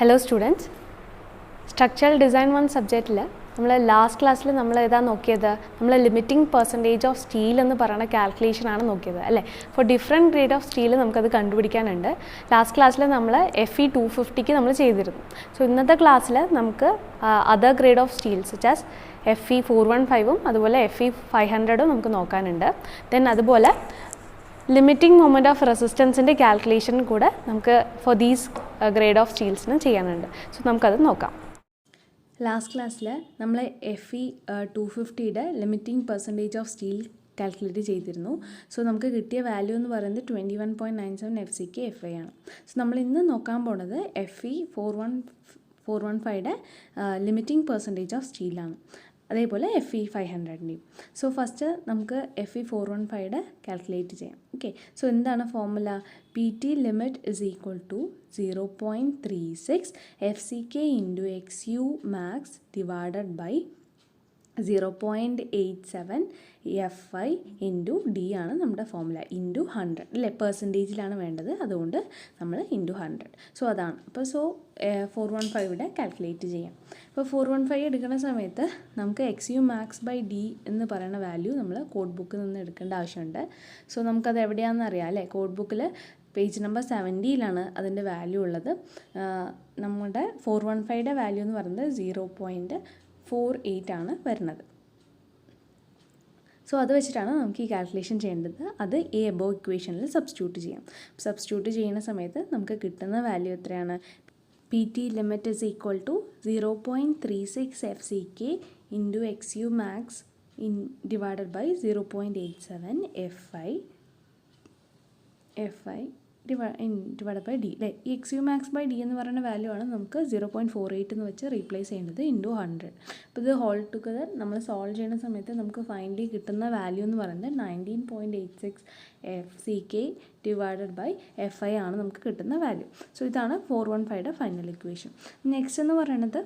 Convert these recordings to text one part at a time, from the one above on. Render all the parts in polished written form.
Hello students, Structural Design 1 സബ്ജക്റ്റിൽ നമ്മൾ last ക്ലാസ്സിൽ നമ്മൾ ഏതാ നോക്കിയത്, നമ്മൾ ലിമിറ്റിംഗ് പെർസെൻറ്റേജ് ഓഫ് സ്റ്റീൽ എന്ന് പറയുന്ന കാൽക്കുലേഷനാണ് നോക്കിയത് അല്ലേ. Four different grade of steel നമുക്കത് കണ്ടുപിടിക്കാനുണ്ട്. ലാസ്റ്റ് ക്ലാസ്സിൽ നമ്മൾ FE 250 നമ്മൾ ചെയ്തിരുന്നു. സോ ഇന്നത്തെ ക്ലാസ്സിൽ നമുക്ക് other grade of steel such as FE 415 അതുപോലെ FE 500 നമുക്ക് നോക്കാനുണ്ട്. ദെൻ അതുപോലെ ലിമിറ്റിംഗ് മൊമെൻറ്റ് ഓഫ് റെസിസ്റ്റൻസിൻ്റെ കാൽക്കുലേഷൻ കൂടെ നമുക്ക് ഫോർ ദീസ് ഗ്രേഡ് ഓഫ് സ്റ്റീൽസിന് ചെയ്യാനുണ്ട്. സോ നമുക്കത് നോക്കാം. ലാസ്റ്റ് ക്ലാസ്സിൽ നമ്മൾ FE 250യുടെ limiting percentage of steel calculate ചെയ്തിരുന്നു. സോ നമുക്ക് കിട്ടിയ വാല്യൂ എന്ന് പറയുന്നത് 21.97 FCK FI ആണ്. സോ നമ്മൾ ഇന്ന് നോക്കാൻ പോണത് FE 415യുടെ ലിമിറ്റിംഗ് പെർസെൻറ്റേജ് ഓഫ് സ്റ്റീലാണ്, അതേപോലെ FE 500ൻ്റെയും. സോ ഫസ്റ്റ് നമുക്ക് FE 415യുടെ കാൽക്കുലേറ്റ് ചെയ്യാം. ഓക്കെ, സോ എന്താണ് formula? PT limit is equal to 0.36 FCK into XU max divided by 0.87 FI into D ആണ് നമ്മുടെ ഫോർമുല. ഇൻറ്റു 100 അല്ലേ, പെർസെൻറ്റേജിലാണ് വേണ്ടത്, അതുകൊണ്ട് നമ്മൾ ഇൻറ്റു 100. സോ അതാണ്. അപ്പോൾ 415 കാൽക്കുലേറ്റ് ചെയ്യാം. ഇപ്പോൾ 415 എടുക്കുന്ന സമയത്ത് നമുക്ക് XU മാക്സ് ബൈ D എന്ന് പറയുന്ന വാല്യൂ നമ്മൾ കോഡ് ബുക്കിൽ നിന്ന് എടുക്കേണ്ട ആവശ്യമുണ്ട്. സോ നമുക്കത് എവിടെയാണെന്ന് അറിയാം അല്ലേ. കോഡ് ബുക്കിൽ പേജ് നമ്പർ 70 അതിൻ്റെ വാല്യൂ ഉള്ളത്. നമ്മുടെ 415യുടെ വാല്യൂ എന്ന് പറയുന്നത് 0.48 ആണ് വരുന്നത്. സോ അത് വെച്ചിട്ടാണ് നമുക്ക് ഈ കാൽക്കുലേഷൻ ചെയ്യേണ്ടത്. അത് എബോവ് ഇക്വേഷനിൽ സബ്സ്റ്റിറ്റ്യൂട്ട് ചെയ്യാം. സബ്സ്റ്റിറ്റ്യൂട്ട് ചെയ്യുന്ന സമയത്ത് നമുക്ക് കിട്ടുന്ന വാല്യൂ എത്രയാണ്? PT limit is equal to 0.36 FCK into XU max divided by 0.87 FI divided by D അല്ലേ. ഈ XU max by D എന്ന് പറയുന്ന വാല്യൂ ആണ് നമുക്ക് 0.48 എന്ന് വെച്ച് റീപ്ലേസ് ചെയ്യേണ്ടത് ഇൻറ്റു 100. അപ്പോൾ ഇത് ഹോൾ ടുഗദർ നമ്മൾ സോൾവ് ചെയ്യുന്ന സമയത്ത് നമുക്ക് ഫൈനലി കിട്ടുന്ന വാല്യൂ എന്ന് പറയുന്നത് 19.86 FCK ഡിവൈഡഡ് ബൈ FI ആണ് നമുക്ക് കിട്ടുന്ന വാല്യൂ. സോ ഇതാണ് 415യുടെ ഫൈനൽ ഇക്വേഷൻ. നെക്സ്റ്റ് എന്ന് പറയുന്നത്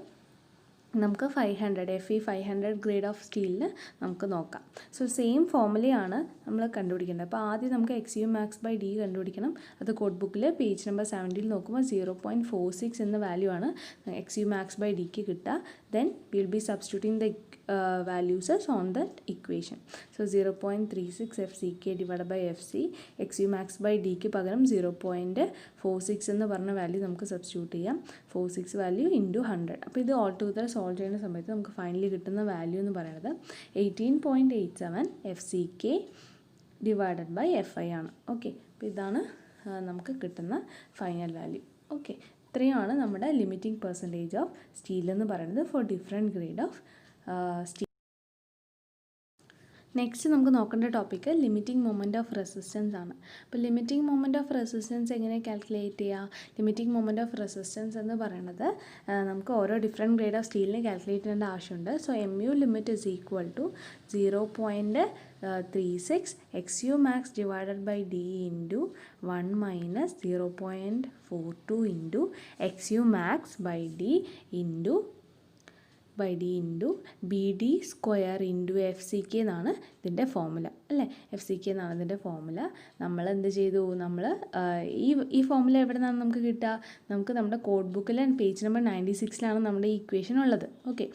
നമുക്ക് 500 FE 500 ഗ്രേഡ് ഓഫ് സ്റ്റീലിന് നമുക്ക് നോക്കാം. സോ സെയിം ഫോർമുലയാണ് നമ്മൾ കണ്ടുപിടിക്കേണ്ടത്. അപ്പോൾ ആദ്യം നമുക്ക് XU മാക്സ് ബൈ D കണ്ടുപിടിക്കണം. അത് കോഡ് ബുക്കിൽ പേജ് നമ്പർ 70 നോക്കുമ്പോൾ 0.46 എന്ന വാല്യൂ ആണ് XU മാക്സ് ബൈ Dക്ക് കിട്ടുക. Then we will be substituting the values on that equation. So 0.36 FCK divided by FC, XU max by Dക്ക് പകരം 0.46 എന്ന് പറഞ്ഞ വാല്യൂ നമുക്ക് സബ്സ്റ്റിറ്റ്യൂട്ട് ചെയ്യാം. 46 വാല്യൂ ഇൻറ്റു 100. അപ്പോൾ ഇത് ഓൾ ടുഗദർ സോൾവ് ചെയ്യുന്ന സമയത്ത് നമുക്ക് ഫൈനലി കിട്ടുന്ന വാല്യൂ എന്ന് പറയുന്നത് 18.87 FCK ഡിവൈഡഡ് ബൈ FI ആണ്. ഓക്കെ, അപ്പോൾ ഇതാണ് നമുക്ക് കിട്ടുന്ന ഫൈനൽ വാല്യൂ. ഓക്കെ, ഇത്രയുമാണ് നമ്മുടെ ലിമിറ്റിംഗ് പെർസെൻറ്റേജ് ഓഫ് സ്റ്റീൽ എന്ന് പറയുന്നത് four different grade of steel. Next നമുക്ക് നോക്കേണ്ട topic limiting moment of resistance ആണ്. അപ്പോൾ ലിമിറ്റിംഗ് മൊമെൻറ്റ് ഓഫ് റെസിസ്റ്റൻസ് എങ്ങനെ കാൽക്കുലേറ്റ് ചെയ്യുക? ലിമിറ്റിംഗ് മൊമെൻറ്റ് ഓഫ് റെസിസ്റ്റൻസ് എന്ന് പറയുന്നത് നമുക്ക് ഓരോ ഡിഫറെൻറ്റ് ഗ്രേഡ് ഓഫ് സ്റ്റീലിന് കാൽക്കുലേറ്റ് ചെയ്യേണ്ട ആവശ്യമുണ്ട്. So MU limit is equal to 0.36 XU max divided by D into 1 minus 0.42 into XU max by D into BD square into FCK എന്നാണ് ഇതിൻ്റെ formula അല്ലേ. FCK എന്നാണ് ഇതിൻ്റെ ഫോർമുല. നമ്മൾ എന്ത് ചെയ്തു? നമ്മൾ ഈ ഫോർമുല എവിടെ നിന്നാണ് നമുക്ക് കിട്ടുക? നമുക്ക് നമ്മുടെ കോഡ് ബുക്കിൽ പേജ് നമ്പർ 96 നമ്മുടെ ഈ ഇക്വേഷൻ ഉള്ളത്. ഓക്കെ,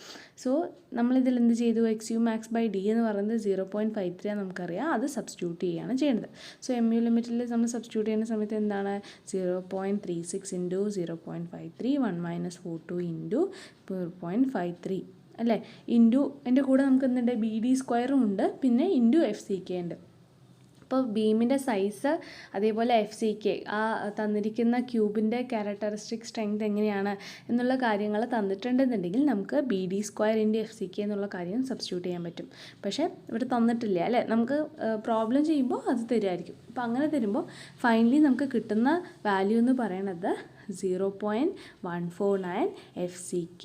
സോ നമ്മളിതിൽ എന്ത് ചെയ്തു? XU മാക്സ് ബൈ D എന്ന് പറയുന്നത് 0.53 നമുക്കറിയാം, അത് സബ്സ്റ്റിറ്റ്യൂട്ട് ചെയ്യുകയാണ് ചെയ്യുന്നത്. സോ MU ലിമിറ്റിൽ നമ്മൾ സബ്സ്റ്റിറ്റ്യൂട്ട് ചെയ്യുന്ന സമയത്ത് എന്താണ്? 0.36 ഇൻറ്റു 0.53 1 മൈനസ് 42 ഇൻറ്റു 0.53 അല്ലേ. ഇൻറ്റു എൻ്റെ കൂടെ നമുക്ക് എന്തുണ്ട്? BD സ്ക്വയറും ഉണ്ട്, പിന്നെ ഇൻറ്റു FCK ഉണ്ട്. അപ്പോൾ ബീമിൻ്റെ സൈസ് അതേപോലെ FCK ആ തന്നിരിക്കുന്ന ക്യൂബിൻ്റെ ക്യാരക്ടറിസ്റ്റിക് സ്ട്രെങ്ത് എങ്ങനെയാണ് എന്നുള്ള കാര്യങ്ങൾ തന്നിട്ടുണ്ടെന്നുണ്ടെങ്കിൽ നമുക്ക് BD സ്ക്വയർ ഇൻറ്റു FCK എന്നുള്ള കാര്യം സബ്സ്റ്റിറ്റ്യൂട്ട് ചെയ്യാൻ പറ്റും. പക്ഷേ ഇവിടെ തന്നിട്ടില്ല അല്ലേ. നമുക്ക് പ്രോബ്ലം ചെയ്യുമ്പോൾ അത് തരുമായിരിക്കും. അപ്പോൾ അങ്ങനെ തരുമ്പോൾ ഫൈനലി നമുക്ക് കിട്ടുന്ന വാല്യൂ എന്ന് പറയുന്നത് 0.149 FCK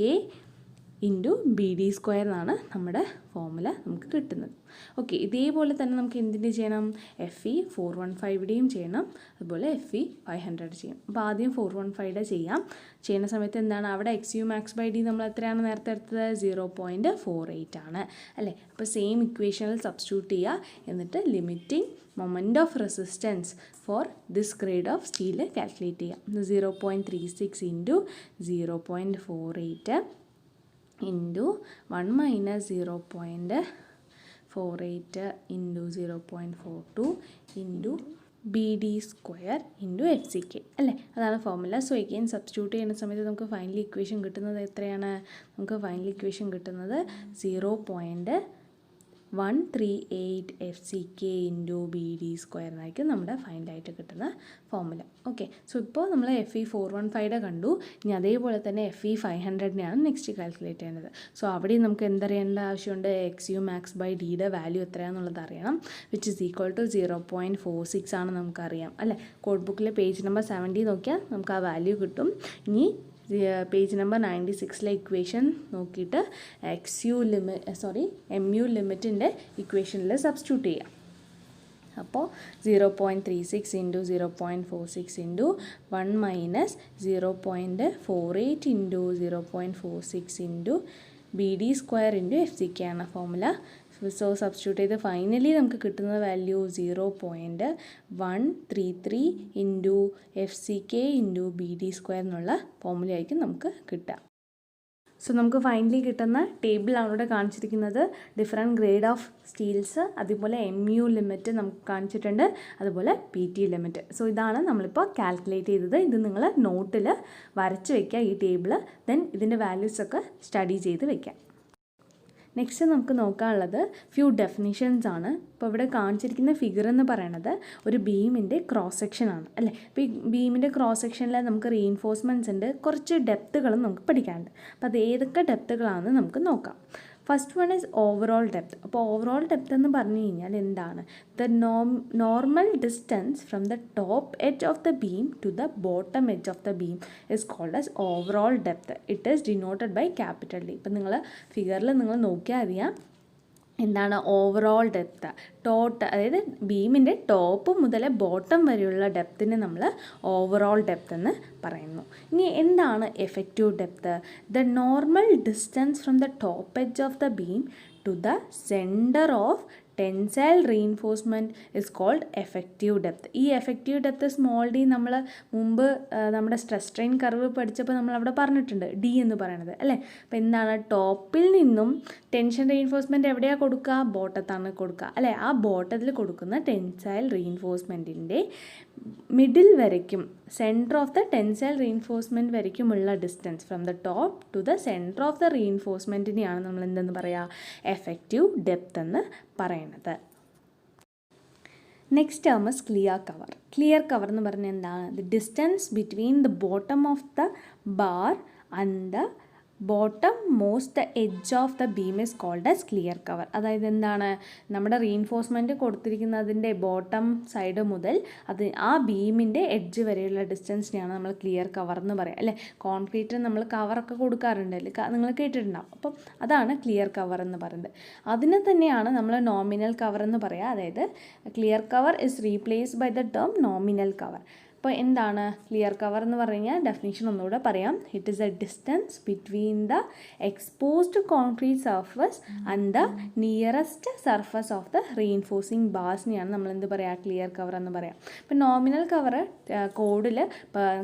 into B D square എന്നാണ് നമ്മുടെ ഫോർമുല നമുക്ക് കിട്ടുന്നത്. ഓക്കെ, ഇതേപോലെ തന്നെ നമുക്ക് എന്തിൻ്റെ ചെയ്യണം, FE 415യുടെയും ചെയ്യണം, അതുപോലെ FE 500 ചെയ്യണം. അപ്പോൾ ആദ്യം 415 ചെയ്യാം. ചെയ്യുന്ന സമയത്ത് എന്താണ്, അവിടെ XU_max/D നമ്മൾ എത്രയാണ് നേരത്തെ എടുത്തത്, 0.48 ആണ് അല്ലേ. അപ്പോൾ സെയിം ഇക്വേഷനിൽ സബ്സ്റ്റിറ്റ്യൂട്ട് ചെയ്യുക, എന്നിട്ട് limiting moment of resistance for this grade of steel calculate ചെയ്യാം. 0.36 into 0.48 into 1 minus 0.48 into 0.42 into B D square into FCK അല്ലേ, അതാണ് ഫോർമുല. സോ എഗെയിൻ സബ്സ്റ്റിറ്റ്യൂട്ട് ചെയ്യുന്ന സമയത്ത് നമുക്ക് ഫൈനൽ ഇക്വേഷൻ കിട്ടുന്നത് എത്രയാണ്, നമുക്ക് ഫൈനൽ ഇക്വേഷൻ കിട്ടുന്നത് 0.138 FCK into B D square എന്നായിരിക്കും നമ്മുടെ ഫൈനലായിട്ട് കിട്ടുന്ന ഫോർമുല. ഓക്കെ, സോ ഇപ്പോൾ നമ്മൾ FE 415 കണ്ടു. ഇനി അതേപോലെ തന്നെ FE 500നെയാണ് നെക്സ്റ്റ് കാൽക്കുലേറ്റ് ചെയ്യുന്നത്. സോ അവിടെ നമുക്ക് എന്തറിയേണ്ട ആവശ്യമുണ്ട്, XU_max/Dയുടെ വാല്യൂ എത്രയാണെന്നുള്ളത് അറിയണം, വിച്ച് ഇസ് ഈക്വൽ ടു 0.46 ആണ് നമുക്കറിയാം അല്ലേ. കോഡ് ബുക്കിലെ പേജ് നമ്പർ 70 നോക്കിയാൽ നമുക്ക് ആ വാല്യൂ കിട്ടും. ഇനി പേജ് നമ്പർ 96ലെ ഇക്വേഷൻ നോക്കിയിട്ട് MU ലിമിറ്റിൻ്റെ ഇക്വേഷനിൽ സബ്സ്റ്റിറ്റ്യൂട്ട് ചെയ്യാം. അപ്പോൾ 0.36 into 0.46 into 1 minus 0.48 into 0.46 into B D square into FCK ആണ് ഫോർമുല. സോ സബ്സ്റ്റിറ്റ്യൂട്ട് ചെയ്ത് ഫൈനലി നമുക്ക് കിട്ടുന്ന value 0.133 into FCK into B D square എന്നുള്ള ഫോർമുലയായിരിക്കും നമുക്ക് കിട്ടുക. സോ നമുക്ക് ഫൈനലി കിട്ടുന്ന ടേബിളാണ് ഇവിടെ കാണിച്ചിരിക്കുന്നത്. ഡിഫറെൻറ്റ് ഗ്രേഡ് ഓഫ് സ്റ്റീൽസ്, അതുപോലെ MU ലിമിറ്റ് നമുക്ക് കാണിച്ചിട്ടുണ്ട്, അതുപോലെ PT ലിമിറ്റ്. സോ ഇതാണ് നമ്മളിപ്പോൾ കാൽക്കുലേറ്റ് ചെയ്തത്. ഇത് നിങ്ങൾ നോട്ടിൽ വരച്ച് വയ്ക്കുക ഈ ടേബിൾ, ദെൻ ഇതിൻ്റെ വാല്യൂസൊക്കെ സ്റ്റഡി ചെയ്ത് വയ്ക്കാം. നെക്സ്റ്റ് നമുക്ക് നോക്കാനുള്ളത് ഫ്യൂ ഡെഫിനിഷൻസ് ആണ്. ഇപ്പോൾ ഇവിടെ കാണിച്ചിരിക്കുന്ന ഫിഗർ എന്ന് പറയുന്നത് ഒരു ബീമിൻ്റെ ക്രോസ് സെക്ഷൻ ആണ് അല്ലേ. അപ്പോൾ ഈ ബീമിൻ്റെ ക്രോസ് സെക്ഷനിൽ നമുക്ക് റീഇൻഫോഴ്സ്മെൻറ്റ്സ് ഉണ്ട്, കുറച്ച് ഡെപ്തുകളും നമുക്ക് പഠിക്കാനുണ്ട്. അപ്പോൾ അത് ഏതൊക്കെ ഡെപ്തുകളാണെന്ന് നമുക്ക് നോക്കാം. First one is overall depth. അപ്പോൾ ഓവറോൾ ഡെപ്ത് എന്ന് പറഞ്ഞു കഴിഞ്ഞാൽ എന്താണ്, the normal distance from the top edge of the beam to the bottom edge of the beam is called as overall depth. It is denoted by capital D. ഇപ്പം നിങ്ങൾ ഫിഗറിൽ നിങ്ങൾ നോക്കിയാൽ അറിയാം എന്താണ് ഓവറോൾ ഡെപ്ത്. അതായത് ബീമിൻ്റെ ടോപ്പ് മുതൽ bottom വരെയുള്ള ഡെപ്തിനെ നമ്മൾ ഓവറോൾ ഡെപ്ത് എന്ന് പറയുന്നു. ഇനി എന്താണ് effective depth, the normal distance from the top edge of the beam to the centre of tensile reinforcement is called effective depth. ഈ എഫക്റ്റീവ് ഡെപ്ത് സ്മോൾ d നമ്മൾ മുമ്പ് നമ്മുടെ സ്ട്രെസ് സ്ട്രെയിൻ കർവ് പഠിച്ചപ്പോൾ നമ്മൾ അവിടെ പറഞ്ഞിട്ടുണ്ട് D എന്ന് പറയുന്നത് അല്ലേ. അപ്പോൾ എന്താണ്, ടോപ്പിൽ നിന്നും ടെൻഷൻ റീഇൻഫോഴ്സ്മെൻറ്റ് എവിടെയാണ് കൊടുക്കുക, ബോട്ടത്താണ് കൊടുക്കുക അല്ലേ. ആ ബോട്ടത്തിൽ കൊടുക്കുന്ന ടെൻസൈൽ റീഇൻഫോഴ്സ്മെൻറ്റിൻ്റെ മിഡിൽ വരയ്ക്കും, centre of the tensile reinforcement വരയ്ക്കുമുള്ള distance from the top to the centre of the റീഇൻഫോഴ്സ്മെൻറ്റിനെയാണ് നമ്മൾ എന്തെന്ന് പറയുക, എഫക്റ്റീവ് ഡെപ്ത് എന്ന് പറയുന്നത്. Next term is clear cover. Clear cover എന്ന് പറഞ്ഞാൽ എന്താണ്, the distance between the bottom of the bar and the bottom most the edge of the beam is called as clear cover. അതായത് എന്താണ്, നമ്മുടെ reinforcement കൊടുത്തിരിക്കുന്നതിൻ്റെ bottom side മുതൽ ആ ബീമിൻ്റെ edge വരെയുള്ള ഡിസ്റ്റൻസിനെയാണ് നമ്മൾ ക്ലിയർ കവർ എന്ന് പറയുക അല്ലേ. കോൺക്രീറ്റിന് നമ്മൾ കവറൊക്കെ കൊടുക്കാറുണ്ടല്ലേ, നിങ്ങൾ കേട്ടിട്ടുണ്ടാവും. അപ്പം അതാണ് ക്ലിയർ കവർ എന്ന് പറയുന്നത്. അതിനെ തന്നെയാണ് നമ്മൾ നോമിനൽ കവർ എന്ന് പറയുക. അതായത് clear cover is replaced by the term nominal cover. അപ്പോൾ എന്താണ് ക്ലിയർ കവർ എന്ന് പറഞ്ഞു കഴിഞ്ഞാൽ ഡെഫിനിഷൻ ഒന്നുകൂടെ പറയാം. It is a distance between the exposed concrete surface and the nearest surface of the reinforcing ബാർസിനെയാണ് നമ്മൾ എന്ത് പറയുക, ക്ലിയർ കവർ എന്ന് പറയാം. ഇപ്പോൾ നോമിനൽ കവർ കോഡിൽ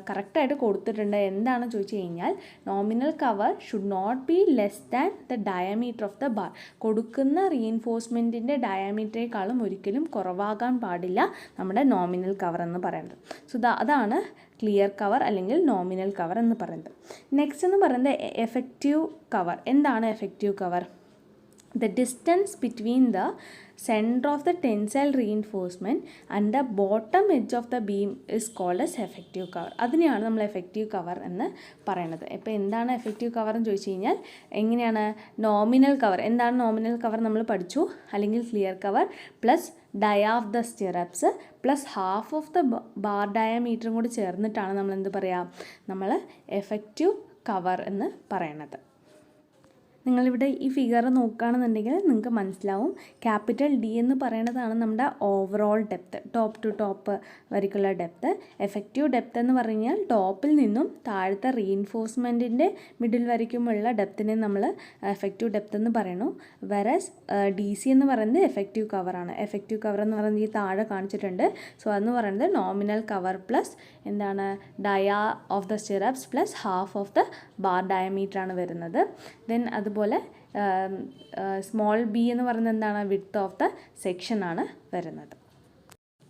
കറക്റ്റായിട്ട് കൊടുത്തിട്ടുണ്ട്. എന്താണ് ചോദിച്ചു കഴിഞ്ഞാൽ, nominal cover should not be less than the diameter of the bar. കൊടുക്കുന്ന റീഇൻഫോഴ്സ്മെൻറ്റിൻ്റെ ഡയമീറ്ററേക്കാളും ഒരിക്കലും കുറവാകാൻ പാടില്ല നമ്മുടെ നോമിനൽ കവർ എന്ന് പറയുന്നത്. സോ അതാണ് ക്ലിയർ കവർ അല്ലെങ്കിൽ നോമിനൽ കവർ എന്ന് പറയുന്നത്. നെക്സ്റ്റ് എന്ന് പറയുന്നത് എഫക്റ്റീവ് കവർ. എന്താണ് effective cover? The distance between the centre of the tensile reinforcement and the bottom edge of the beam is called as effective cover. അതിനെയാണ് നമ്മൾ effective cover എന്ന് പറയുന്നത്. ഇപ്പോൾ എന്താണ് എഫക്റ്റീവ് കവർ എന്ന് ചോദിച്ചു കഴിഞ്ഞാൽ എങ്ങനെയാണ്, നോമിനൽ കവർ. എന്താണ് നോമിനൽ കവർ നമ്മൾ പഠിച്ചു, അല്ലെങ്കിൽ clear cover plus dia of the stirrups plus half of the bar ഡയമീറ്ററും കൂടി ചേർന്നിട്ടാണ് നമ്മൾ എന്ത് പറയുക, നമ്മൾ എഫക്റ്റീവ് കവർ എന്ന് പറയണത്. നിങ്ങളിവിടെ ഈ ഫിഗർ നോക്കുകയാണെന്നുണ്ടെങ്കിൽ നിങ്ങൾക്ക് മനസ്സിലാവും ക്യാപിറ്റൽ ഡി എന്ന് പറയുന്നതാണ് നമ്മുടെ overall depth, top to top വരയ്ക്കുള്ള ഡെപ്ത്. എഫക്റ്റീവ് ഡെപ്ത് എന്ന് പറഞ്ഞാൽ ടോപ്പിൽ നിന്നും താഴത്തെ റീഇൻഫോഴ്സ്മെൻറ്റിൻ്റെ മിഡിൽ വരയ്ക്കുമുള്ള ഡെപ്തിനെ നമ്മൾ എഫക്റ്റീവ് ഡെപ്ത് എന്ന് പറയുന്നു. വെറസ് ഡി സി എന്ന് പറയുന്നത് എഫക്റ്റീവ് കവറാണ്. എഫക്റ്റീവ് കവർ എന്ന് പറയുന്നത് ഈ താഴെ കാണിച്ചിട്ടുണ്ട്. സോ അതെന്ന് പറയുന്നത് നോമിനൽ കവർ പ്ലസ് എന്താണ് dia of the stirrups plus half of the bar diameter ആണ് വരുന്നത്. ദെൻ അതുപോലെ സ്മോൾ ബി എന്ന് പറയുന്നത് എന്താണ് വിഡ്ത്ത് ഓഫ് ദ സെക്ഷൻ ആണ് വരുന്നത്.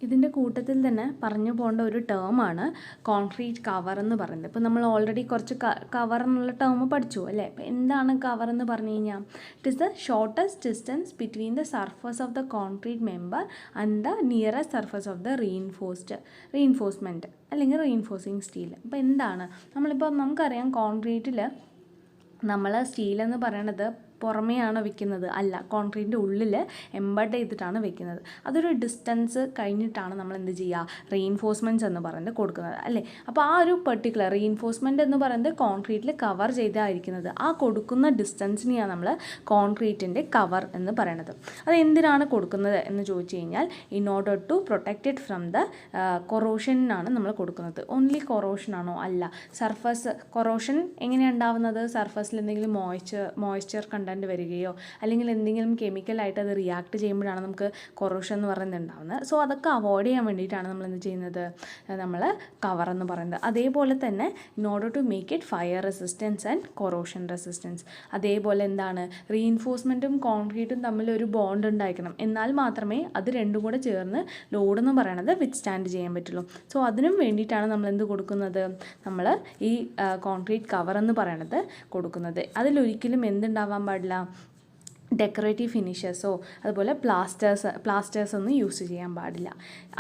ഇതിൻ്റെ കൂട്ടത്തിൽ തന്നെ പറഞ്ഞു പോകേണ്ട ഒരു ടേമാണ് കോൺക്രീറ്റ് കവർ എന്ന് പറയുന്നത്. ഇപ്പോൾ നമ്മൾ ഓൾറെഡി കുറച്ച് കവർ എന്നുള്ള ടേം പഠിച്ചു അല്ലേ. അപ്പോൾ എന്താണ് കവർ എന്ന് പറഞ്ഞു കഴിഞ്ഞാൽ it is the shortest distance between the surface of the concrete member and the nearest surface of the reinforcement അല്ലെങ്കിൽ റീഇൻഫോഴ്സിങ് സ്റ്റീൽ. അപ്പോൾ എന്താണ് നമ്മളിപ്പോൾ നമുക്കറിയാം കോൺക്രീറ്റിൽ നമ്മൾ സ്റ്റീലെന്ന് പറയണത് പുറമെയാണ് വെക്കുന്നത്, അല്ല, കോൺക്രീറ്റിൻ്റെ ഉള്ളിൽ എംബഡ് ചെയ്തിട്ടാണ് വെക്കുന്നത്. അതൊരു ഡിസ്റ്റൻസ് കഴിഞ്ഞിട്ടാണ് നമ്മൾ എന്ത് ചെയ്യുക, റീഇൻഫോഴ്സ്മെൻറ്റ്സ് എന്ന് പറയുന്നത് കൊടുക്കുന്നത് അല്ലേ. അപ്പോൾ ആ ഒരു പെർട്ടിക്കുലർ റീഇൻഫോഴ്സ്മെൻറ്റ് എന്ന് പറയുന്നത് കോൺക്രീറ്റിൽ കവർ ചെയ്തായിരിക്കുന്നത്, ആ കൊടുക്കുന്ന ഡിസ്റ്റൻസിനെയാണ് നമ്മൾ കോൺക്രീറ്റിൻ്റെ കവർ എന്ന് പറയുന്നത്. അത് എന്തിനാണ് കൊടുക്കുന്നത് എന്ന് ചോദിച്ചു കഴിഞ്ഞാൽ in order to protect it from the കൊറോഷനാണ് നമ്മൾ കൊടുക്കുന്നത്. ഓൺലി കൊറോഷൻ ആണോ? അല്ല. സർഫസ് കൊറോഷൻ എങ്ങനെയാണ് ഉണ്ടാവുന്നത്? സർഫസിൽ എന്തെങ്കിലും മോയ്സ്ചർ കണ്ടന്റ് വരികയോ അല്ലെങ്കിൽ എന്തെങ്കിലും കെമിക്കലായിട്ട് അത് റിയാക്ട് ചെയ്യുമ്പോഴാണ് നമുക്ക് കൊറോഷൻ എന്ന് പറയുന്നത് ഉണ്ടാകുന്നത്. സോ അതൊക്കെ അവോയ്ഡ് ചെയ്യാൻ വേണ്ടിയിട്ടാണ് നമ്മൾ എന്ത് ചെയ്യുന്നത്, നമ്മൾ കവർ എന്ന് പറയുന്നത്. അതേപോലെ തന്നെ in order to make it fire resistance and corrosion resistance. അതേപോലെ എന്താണ്, റീഇൻഫോഴ്സ്മെൻറ്റും കോൺക്രീറ്റും തമ്മിൽ ഒരു ബോണ്ട് ഉണ്ടായിരിക്കണം, എന്നാൽ മാത്രമേ അത് രണ്ടും കൂടെ ചേർന്ന് ലോഡ് എന്ന് പറയുന്നത് വിത്ത്സ്റ്റാൻഡ് ചെയ്യാൻ പറ്റുള്ളൂ. സോ അതിനും വേണ്ടിയിട്ടാണ് നമ്മൾ എന്ത് കൊടുക്കുന്നത്, നമ്മൾ ഈ കോൺക്രീറ്റ് കവർ എന്ന് പറയണത് കൊടുക്കുന്നത്. അതിലൊരിക്കലും എന്തുണ്ടാവാൻ പാടില്ല, ഡെക്കറേറ്റീവ് ഫിനിഷേഴ്സോ അതുപോലെ പ്ലാസ്റ്റേഴ്സ് ഒന്നും യൂസ് ചെയ്യാൻ പാടില്ല.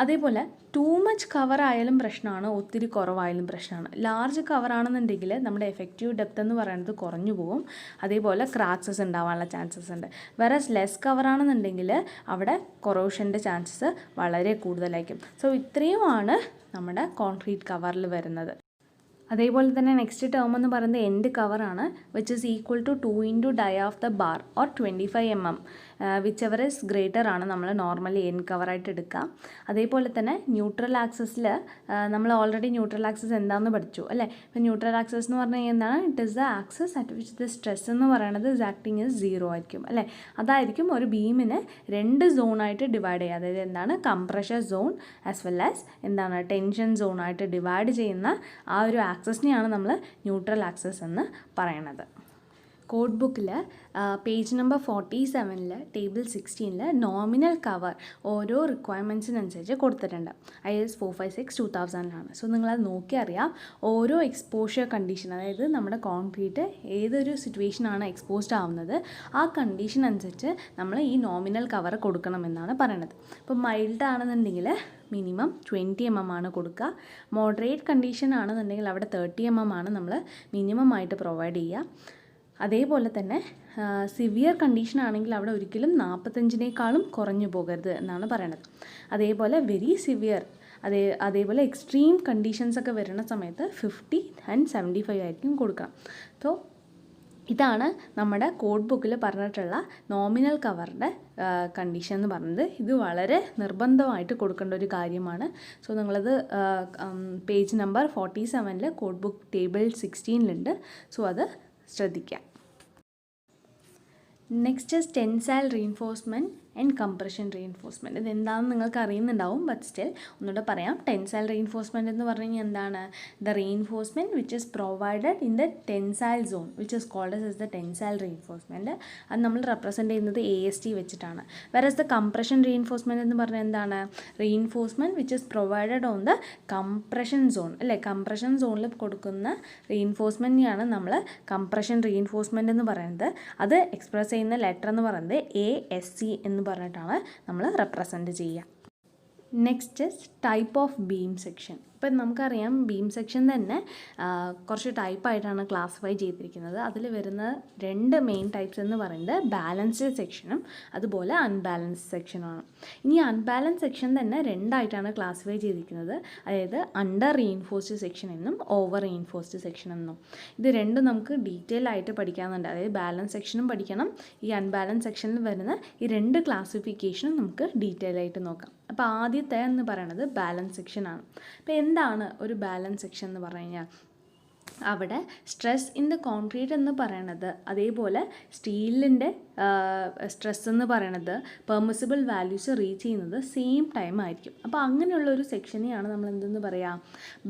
അതേപോലെ ടൂ മച്ച് കവർ ആയാലും പ്രശ്നമാണ്, ഒത്തിരി കുറവായാലും പ്രശ്നമാണ്. ലാർജ് കവറാണെന്നുണ്ടെങ്കിൽ നമ്മുടെ എഫക്റ്റീവ് ഡെപ്ത് എന്ന് പറയുന്നത് കുറഞ്ഞു പോകും, അതേപോലെ ക്രാക്സസ് ഉണ്ടാവാനുള്ള ചാൻസസ് ഉണ്ട്. വെറസ് ലെസ് കവറാണെന്നുണ്ടെങ്കിൽ അവിടെ കൊറോഷൻ്റെ ചാൻസസ് വളരെ കൂടുതലായിരിക്കും. സോ ഇത്രയുമാണ് നമ്മുടെ കോൺക്രീറ്റ് കവറിൽ വരുന്നത്. അതേപോലെ തന്നെ നെക്സ്റ്റ് ടേം എന്ന് പറയുന്നത് എൻഡ് കവറാണ്, which is equal to 2 × dia of the bar or 25 mm, which ever is greater ആണ് നമ്മൾ നോർമലി എൻഡ് കവറായിട്ട് എടുക്കുക. അതേപോലെ തന്നെ ന്യൂട്രൽ ആക്സസിൽ നമ്മൾ ഓൾറെഡി ന്യൂട്രൽ ആക്സസ് എന്താണെന്ന് പഠിച്ചു അല്ലേ. ഇപ്പോൾ ന്യൂട്രൽ ആക്സസ് എന്ന് പറഞ്ഞു കഴിഞ്ഞാൽ എന്താണ്, it is the access at which the stress എന്ന് പറയുന്നത് ഇസ് ആക്ടിങ് ഇസ് 0 ആയിരിക്കും അല്ലേ. അതായിരിക്കും ഒരു ബീമിനെ 2 സോണായിട്ട് ഡിവൈഡ് ചെയ്യുക. അതായത് എന്താണ്, compression zone as well as എന്താണ് ടെൻഷൻ സോണായിട്ട് ഡിവൈഡ് ചെയ്യുന്ന ആ ഒരു ആക്സസിനെയാണ് നമ്മൾ ന്യൂട്രൽ ആക്സസ് എന്ന് പറയണത്. കോഡ് ബുക്കിൽ page number 47 table 16 nominal cover ഓരോ റിക്വയർമെൻറ്റ്സിനനുസരിച്ച് കൊടുത്തിട്ടുണ്ട്. IS 456/2000 സോ നിങ്ങളത് നോക്കി അറിയാം. ഓരോ എക്സ്പോഷർ കണ്ടീഷൻ, അതായത് നമ്മുടെ കോൺക്രീറ്റ് ഏതൊരു സിറ്റുവേഷനാണ് എക്സ്പോസ്ഡ് ആവുന്നത് ആ കണ്ടീഷൻ അനുസരിച്ച് നമ്മൾ ഈ നോമിനൽ കവർ കൊടുക്കണമെന്നാണ് പറയണത്. ഇപ്പോൾ മൈൽഡ് ആണെന്നുണ്ടെങ്കിൽ മിനിമം 20 mm ആണ് കൊടുക്കുക. മോഡറേറ്റ് കണ്ടീഷൻ ആണെന്നുണ്ടെങ്കിൽ അവിടെ 30 mm ആണ് നമ്മൾ മിനിമം ആയിട്ട് പ്രൊവൈഡ് ചെയ്യുക. അതേപോലെ തന്നെ സിവിയർ കണ്ടീഷൻ ആണെങ്കിൽ അവിടെ ഒരിക്കലും 45-നേക്കാളും കുറഞ്ഞു പോകരുത് എന്നാണ് പറയണത്. അതേപോലെ വെരി സിവിയർ അതേപോലെ എക്സ്ട്രീം കണ്ടീഷൻസൊക്കെ വരുന്ന സമയത്ത് 50 and 75 ആയിരിക്കും കൊടുക്കണം. സോ ഇതാണ് നമ്മുടെ കോഡ് ബുക്കിൽ പറഞ്ഞിട്ടുള്ള നോമിനൽ കവറിൻ്റെ കണ്ടീഷൻ എന്ന് പറയുന്നത്. ഇത് വളരെ നിർബന്ധമായിട്ട് കൊടുക്കേണ്ട ഒരു കാര്യമാണ്. സോ നിങ്ങളത് page number 47 code book table 16 so അത് ശ്രദ്ധിക്കാം. Next is tensile reinforcement and compression reinforcement. ഇതെന്താണെന്ന് നിങ്ങൾക്ക് അറിയുന്നുണ്ടാവും, ബട്ട് സ്റ്റിൽ ഒന്നുകൂടെ പറയാം. ടെൻസൈൽ റീഇൻഫോഴ്സ്മെൻറ്റ് എന്ന് പറഞ്ഞു കഴിഞ്ഞാൽ എന്താണ്, the reinforcement which is provided in the tensile zone which is called as the tensile reinforcement. അത് നമ്മൾ റെപ്രസെൻറ്റ് ചെയ്യുന്നത് AST വെച്ചിട്ടാണ്. വെറസ് ദ കംപ്രഷൻ റീഇൻഫോഴ്സ്മെൻറ്റ് എന്ന് പറഞ്ഞാൽ എന്താണ്, reinforcement which is provided on the compression zone അല്ലേ. കംപ്രഷൻ സോണിൽ കൊടുക്കുന്ന റീഇൻഫോഴ്സ്മെൻറ്റിനെയാണ് നമ്മൾ കംപ്രഷൻ റീഇൻഫോഴ്സ്മെൻറ്റ് എന്ന് പറയുന്നത്. അത് എക്സ്പ്രസ് ചെയ്യുന്ന ലെറ്റർ എന്ന് പറയുന്നത് ASC എന്ന് പറഞ്ഞിട്ടാണ് നമ്മൾ റെപ്രസെൻറ്റ് ചെയ്യുക. Next is type of beam section. ഇപ്പം നമുക്കറിയാം ബീം സെക്ഷൻ തന്നെ കുറച്ച് ടൈപ്പായിട്ടാണ് ക്ലാസിഫൈ ചെയ്തിരിക്കുന്നത്. അതിൽ വരുന്ന 2 മെയിൻ ടൈപ്സ് എന്ന് പറയുന്നത് ബാലൻസ്ഡ് സെക്ഷനും അതുപോലെ അൺബാലൻസ്ഡ് സെക്ഷനുമാണ്. ഇനി അൺബാലൻസ് സെക്ഷൻ തന്നെ 2ആയിട്ടാണ് ക്ലാസിഫൈ ചെയ്തിരിക്കുന്നത്. അതായത് അണ്ടർ റീഇൻഫോഴ്സ്ഡ് സെക്ഷൻ എന്നും ഓവർ റീഇൻഫോഴ്സ്ഡ് സെക്ഷൻ എന്നും. ഇത് രണ്ടും നമുക്ക് ഡീറ്റെയിൽ ആയിട്ട് പഠിക്കാനുണ്ട്. അതായത് ബാലൻസ് സെക്ഷനും പഠിക്കണം, ഈ അൺബാലൻസ് സെക്ഷനിൽ വരുന്ന ഈ 2 ക്ലാസിഫിക്കേഷനും നമുക്ക് ഡീറ്റെയിൽ ആയിട്ട് നോക്കാം. അപ്പോൾ ആദ്യത്തെ എന്ന് പറയുന്നത് ബാലൻസ് സെക്ഷനാണ്. അപ്പോൾ എന്താണ് ഒരു ബാലൻസ് സെക്ഷൻ എന്ന് പറഞ്ഞു കഴിഞ്ഞാൽ, അവിടെ സ്ട്രെസ് ഇൻ ദ കോൺക്രീറ്റ് എന്ന് പറയണത് അതേപോലെ സ്റ്റീലിൻ്റെ സ്ട്രെസ് എന്ന് പറയണത് പെർമിസിബിൾ വാല്യൂസ് റീച്ച് ചെയ്യുന്നത് സെയിം ടൈം ആയിരിക്കും. അപ്പോൾ അങ്ങനെയുള്ള ഒരു സെക്ഷനെയാണ് നമ്മൾ എന്തെന്ന് പറയുക,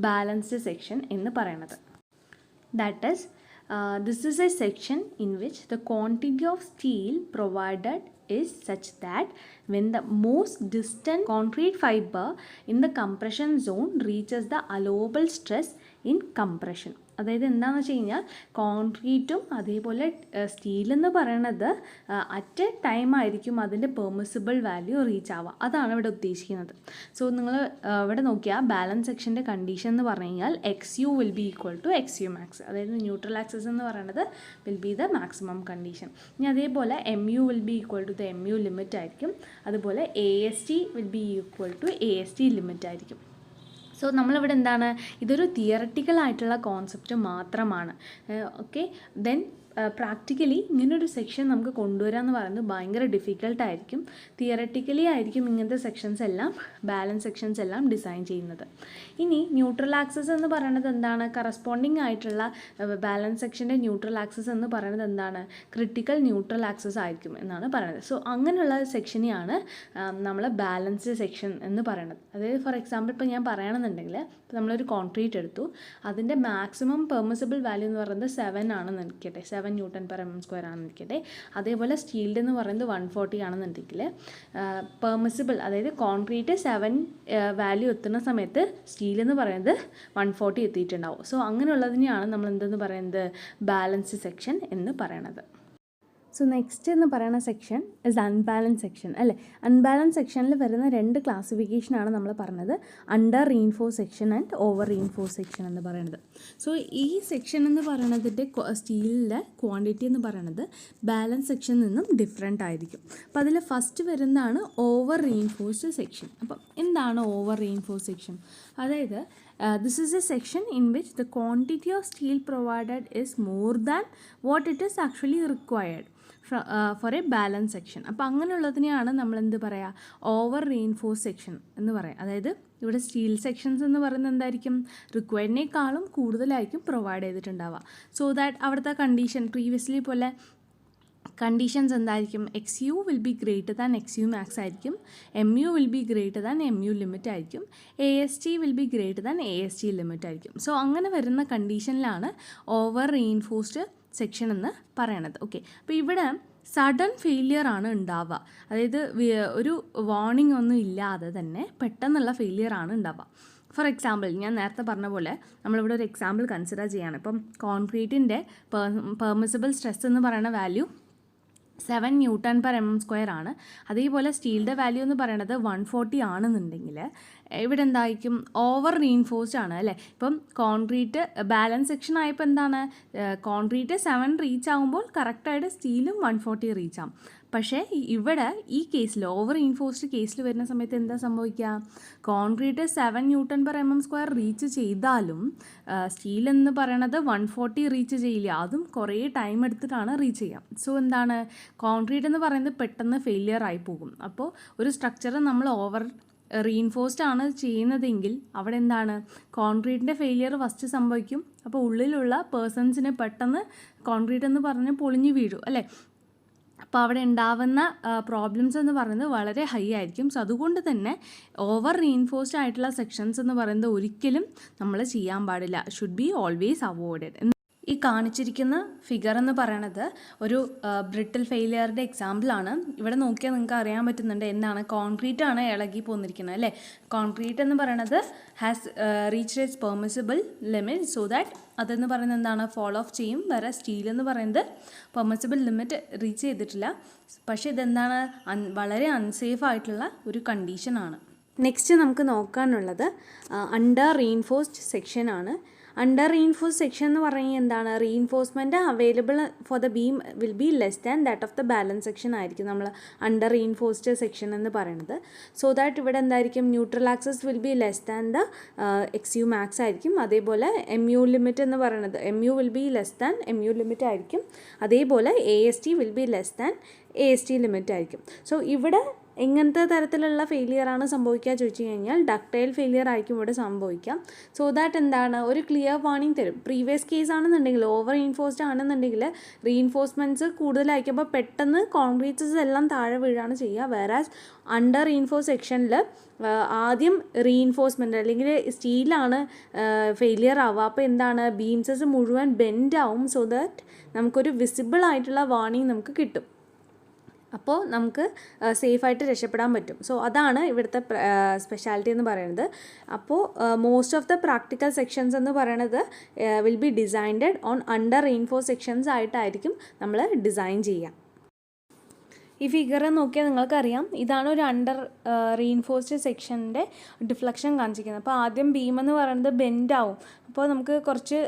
ബാലൻസ്ഡ് സെക്ഷൻ എന്ന് പറയണത്. That is this is a section in which the quantity of steel provided is such that when the most distant concrete fiber in the compression zone reaches the allowable stress in compression. അതായത് എന്താണെന്ന് വെച്ച് കഴിഞ്ഞാൽ കോൺക്രീറ്റും അതേപോലെ സ്റ്റീലെന്ന് പറയണത് at A time ആയിരിക്കും അതിൻ്റെ permissible value reach ആവുക. അതാണ് ഇവിടെ ഉദ്ദേശിക്കുന്നത്. സോ നിങ്ങൾ ഇവിടെ നോക്കിയാൽ ബാലൻസ് സെക്ഷൻ്റെ കണ്ടീഷൻ എന്ന് പറഞ്ഞു കഴിഞ്ഞാൽ XU will be equal to XU max. അതായത് ന്യൂട്രൽ ആക്സസ് എന്ന് പറയുന്നത് will be the maximum condition. ഇനി അതേപോലെ MU will be equal to the MU limit ആയിരിക്കും. അതുപോലെ AST will be equal to AST limit ആയിരിക്കും. സോ നമ്മളിവിടെ എന്താണ്, ഇതൊരു തിയററ്റിക്കൽ ആയിട്ടുള്ള കോൺസെപ്റ്റ് മാത്രമാണ്. ഓക്കെ, ദെൻ പ്രാക്ടിക്കലി ഇങ്ങനൊരു സെക്ഷൻ നമുക്ക് കൊണ്ടുവരാമെന്ന് പറയുന്നത് ഭയങ്കര ഡിഫിക്കൽട്ടായിരിക്കും. തിയററ്റിക്കലി ആയിരിക്കും ഇങ്ങനത്തെ സെക്ഷൻസ് എല്ലാം, ബാലൻസ് സെക്ഷൻസ് എല്ലാം ഡിസൈൻ ചെയ്യുന്നത്. ഇനി ന്യൂട്രൽ ആക്സസ് എന്ന് പറയുന്നത് എന്താണ്, കറസ്പോണ്ടിങ് ആയിട്ടുള്ള ബാലൻസ് സെക്ഷൻ്റെ ന്യൂട്രൽ ആക്സസ് എന്ന് പറയുന്നത് എന്താണ്, ക്രിട്ടിക്കൽ ന്യൂട്രൽ ആക്സസ് ആയിരിക്കും എന്നാണ് പറയുന്നത്. സോ അങ്ങനെയുള്ള സെക്ഷനെയാണ് നമ്മൾ ബാലൻസ്ഡ് സെക്ഷൻ എന്ന് പറയുന്നത്. അതായത് ഫോർ എക്സാമ്പിൾ ഇപ്പോൾ ഞാൻ പറയുകയാണെന്നുണ്ടെങ്കിൽ, ഇപ്പോൾ നമ്മളൊരു കോൺക്രീറ്റ് എടുത്തു, അതിൻ്റെ മാക്സിമം പെർമിസിബിൾ വാല്യൂ എന്ന് പറയുന്നത് 7 ആണെന്ന് ഇരിക്കട്ടെ, 7 Nm² ആണെന്നിരിക്കട്ടെ. അതേപോലെ സ്റ്റീലിൻ്റെ എന്ന് പറയുന്നത് 140 ആണെന്നുണ്ടെങ്കിൽ പെർമിസിബിൾ, അതായത് കോൺക്രീറ്റ് 7 വാല്യൂ എത്തുന്ന സമയത്ത് സ്റ്റീലെന്ന് പറയുന്നത് 140 എത്തിയിട്ടുണ്ടാവും. സോ അങ്ങനെയുള്ളതിനെയാണ് നമ്മൾ എന്തെന്ന് പറയുന്നത്, ബാലൻസ്ഡ് സെക്ഷൻ എന്ന് പറയണത്. സോ നെക്സ്റ്റ് എന്ന് പറയുന്ന സെക്ഷൻ ഇസ് അൺബാലൻസ് സെക്ഷൻ അല്ലേ. അൺബാലൻസ് സെക്ഷനിൽ വരുന്ന 2 ക്ലാസിഫിക്കേഷനാണ് നമ്മൾ പറഞ്ഞത്, under reinforce section and over reinforce section എന്ന് പറയുന്നത്. സോ ഈ സെക്ഷൻ എന്ന് പറയുന്നതിൻ്റെ സ്റ്റീലിൻ്റെ ക്വാണ്ടിറ്റി എന്ന് പറയുന്നത് ബാലൻസ് സെക്ഷനിൽ നിന്നും ഡിഫറെൻ്റ് ആയിരിക്കും. അപ്പോൾ അതിൽ ഫസ്റ്റ് വരുന്നതാണ് ഓവർ റീഇൻഫോഴ്സ്ഡ് സെക്ഷൻ. അപ്പം എന്താണ് ഓവർ റീഇൻഫോഴ്സ്ഡ് സെക്ഷൻ? അതായത് this is a section in which the quantity of steel provided is more than what it is actually required for a balance section. അപ്പോൾ അങ്ങനെയുള്ളതിനെയാണ് നമ്മൾ എന്ത് പറയുക, ഓവർ റീഇൻഫോഴ്സ് സെക്ഷൻ എന്ന് പറയാം. അതായത് ഇവിടെ സ്റ്റീൽ സെക്ഷൻസ് എന്ന് പറയുന്നത് എന്തായിരിക്കും, റിക്വയർഡിനേക്കാളും കൂടുതലായിരിക്കും പ്രൊവൈഡ് ചെയ്തിട്ടുണ്ടാവുക. സോ ദാറ്റ് അവിടുത്തെ കണ്ടീഷൻ പ്രീവിയസ്ലി പോലെ കണ്ടീഷൻസ് എന്തായിരിക്കും, XU will be greater than XU max ആയിരിക്കും, MU will be greater than MU limit ആയിരിക്കും, AST will be greater than AST limit ആയിരിക്കും. സോ അങ്ങനെ വരുന്ന കണ്ടീഷനിലാണ് ഓവർ റീഇൻഫോഴ്സ്ഡ് സെക്ഷൻ എന്ന് പറയണത്. ഓക്കെ, അപ്പോൾ ഇവിടെ സഡൻ ഫെയിലിയർ ആണ് ഉണ്ടാവുക. അതായത് ഒരു വാർണിംഗ് ഒന്നും ഇല്ലാതെ തന്നെ പെട്ടെന്നുള്ള ഫെയിലിയർ ആണ് ഉണ്ടാവുക. ഫോർ എക്സാമ്പിൾ ഞാൻ നേരത്തെ പറഞ്ഞ പോലെ നമ്മളിവിടെ ഒരു എക്സാമ്പിൾ കൺസിഡർ ചെയ്യുകയാണ്. ഇപ്പം കോൺക്രീറ്റിൻ്റെ പെർമിസിബിൾ സ്ട്രെസ് എന്ന് പറയുന്ന വാല്യൂ 7 Nm² ആണ്. അതേപോലെ സ്റ്റീലിൻ്റെ വാല്യൂ എന്ന് പറയുന്നത് 140 ആണെന്നുണ്ടെങ്കിൽ ഇവിടെ എന്തായിരിക്കും, ഓവർ റീഇൻഫോഴ്സ്ഡ് ആണ് അല്ലേ. ഇപ്പം കോൺക്രീറ്റ് ബാലൻസ് സെക്ഷൻ ആയപ്പോൾ എന്താണ്, കോൺക്രീറ്റ് 7 റീച്ച് ആകുമ്പോൾ കറക്റ്റായിട്ട് സ്റ്റീലും 140 റീച്ച് ആകും. പക്ഷേ ഇവിടെ ഈ കേസിൽ ഓവർ റീഇൻഫോഴ്സ്ഡ് കേസിൽ വരുന്ന സമയത്ത് എന്താ സംഭവിക്കുക, കോൺക്രീറ്റ് 7 Nm² റീച്ച് ചെയ്താലും സ്റ്റീൽ എന്ന് പറയണത് 140 റീച്ച് ചെയ്യില്ല, അതും കുറേ ടൈം എടുത്തിട്ടാണ് റീച്ച് ചെയ്യുക. സോ എന്താണ്, കോൺക്രീറ്റ് എന്ന് പറയുന്നത് പെട്ടെന്ന് ഫെയിലിയർ ആയി പോകും. അപ്പോൾ ഒരു സ്ട്രക്ചർ നമ്മൾ ഓവർ റീഇൻഫോഴ്സ്ഡ് ആണ് ചെയ്യുന്നതെങ്കിൽ അവിടെ എന്താണ്, കോൺക്രീറ്റിൻ്റെ ഫെയിലിയർ ഫസ്റ്റ് സംഭവിക്കും. അപ്പോൾ ഉള്ളിലുള്ള പേഴ്സൺസിന് പെട്ടെന്ന് കോൺക്രീറ്റ് എന്ന് പറഞ്ഞ് പൊളിഞ്ഞു വീഴും അല്ലേ. അപ്പോൾ അവിടെ ഉണ്ടാവുന്ന പ്രോബ്ലംസ് എന്ന് പറയുന്നത് വളരെ ഹൈ ആയിരിക്കും. സോ അതുകൊണ്ട് തന്നെ ഓവർ റീഇൻഫോഴ്സ്ഡ് ആയിട്ടുള്ള സെക്ഷൻസ് എന്ന് പറയുന്നത് ഒരിക്കലും നമ്മൾ ചെയ്യാൻ പാടില്ല, ഷുഡ് ബി ഓൾവേസ് അവോയ്ഡഡ്. ഈ കാണിച്ചിരിക്കുന്ന ഫിഗർ എന്ന് പറയണത് ഒരു ബ്രിട്ടിൽ ഫെയിലിയറുടെ എക്സാമ്പിളാണ്. ഇവിടെ നോക്കിയാൽ നിങ്ങൾക്ക് അറിയാൻ പറ്റുന്നുണ്ട് എന്താണ്, കോൺക്രീറ്റ് ആണ് ഇളകി പോന്നിരിക്കുന്നത് അല്ലേ. കോൺക്രീറ്റ് എന്ന് പറയണത് has reach it's permissible limit, so that അതെന്ന് പറയുന്നത് എന്താണ്, ഫോൾ ഓഫ് ചെയ്യും. വേറെ സ്റ്റീൽ എന്ന് പറയുന്നത് പെർമിസിബിൾ ലിമിറ്റ് റീച്ച് ചെയ്തിട്ടില്ല. പക്ഷേ ഇതെന്താണ്, വളരെ അൺസേഫ് ആയിട്ടുള്ള ഒരു കണ്ടീഷനാണ്. നെക്സ്റ്റ് നമുക്ക് നോക്കാനുള്ളത് അണ്ടർ റീഇൻഫോഴ്സ്ഡ് സെക്ഷനാണ്. അണ്ടർ റീഇൻഫോഴ്സ്ഡ് സെക്ഷൻ എന്ന് പറഞ്ഞാൽ എന്താണ്? Reinforcement available for the beam will be less than that of the balance section ആയിരിക്കും നമ്മൾ അണ്ടർ റീഇൻഫോഴ്സ്ഡ് സെക്ഷൻ എന്ന് പറയുന്നത്. സോ ദാറ്റ് ഇവിടെ എന്തായിരിക്കും? Neutral axis will be less than the XU max ആയിരിക്കും. അതേപോലെ MU ലിമിറ്റ് എന്ന് പറയുന്നത് MU will be less than MU limit ആയിരിക്കും. അതേപോലെ AST will be less than AST limit ആയിരിക്കും. സോ ഇവിടെ എങ്ങനത്തെ തരത്തിലുള്ള ഫെയിലിയറാണ് സംഭവിക്കുക ചോദിച്ചു കഴിഞ്ഞാൽ ഡക്ടൈൽ ഫെയിലിയർ ആയിരിക്കും ഇവിടെ സംഭവിക്കാം. സോ ദാറ്റ് എന്താണ്? ഒരു ക്ലിയർ വാർണിംഗ് തരും. പ്രീവിയസ് കേസ് ആണെന്നുണ്ടെങ്കിൽ ഓവർ റീഇൻഫോഴ്സ്ഡ് ആണെന്നുണ്ടെങ്കിൽ റീഇൻഫോഴ്സ്മെൻറ്റ്സ് കൂടുതലായിരിക്കും, അപ്പോൾ പെട്ടെന്ന് കോൺക്രീറ്റ്സ് എല്ലാം താഴെ വീഴാണ് ചെയ്യുക. വേറാസ് അണ്ടർ റീഇൻഫോഴ്സ് സെക്ഷനിൽ ആദ്യം റീഇൻഫോഴ്സ്മെൻറ്റ് അല്ലെങ്കിൽ സ്റ്റീലാണ് ഫെയിലിയർ ആവുക. അപ്പോൾ എന്താണ്? ബീംസസ് മുഴുവൻ ബെൻഡ് ആവും. സോ ദാറ്റ് നമുക്കൊരു വിസിബിൾ ആയിട്ടുള്ള വാർണിംഗ് നമുക്ക് കിട്ടും. അപ്പോൾ നമുക്ക് സേഫായിട്ട് രക്ഷപ്പെടാൻ പറ്റും. സോ അതാണ് ഇവിടുത്തെ സ്പെഷ്യാലിറ്റി എന്ന് പറയുന്നത്. അപ്പോൾ most of the practical sections എന്ന് പറയുന്നത് will B designed on under reinforce sections ആയിട്ടായിരിക്കും നമ്മൾ ഡിസൈൻ ചെയ്യുക. ഈ ഫിഗർ നോക്കിയാൽ നിങ്ങൾക്കറിയാം, ഇതാണ് ഒരു അണ്ടർ റീഇൻഫോഴ്സ്ഡ് സെക്ഷൻ്റെ ഡിഫ്ലക്ഷൻ കാണിച്ചിരിക്കുന്നത്. അപ്പോൾ ആദ്യം ബീം എന്ന് പറയുന്നത് ബെൻഡ് ആവും, അപ്പോൾ നമുക്ക് കുറച്ച്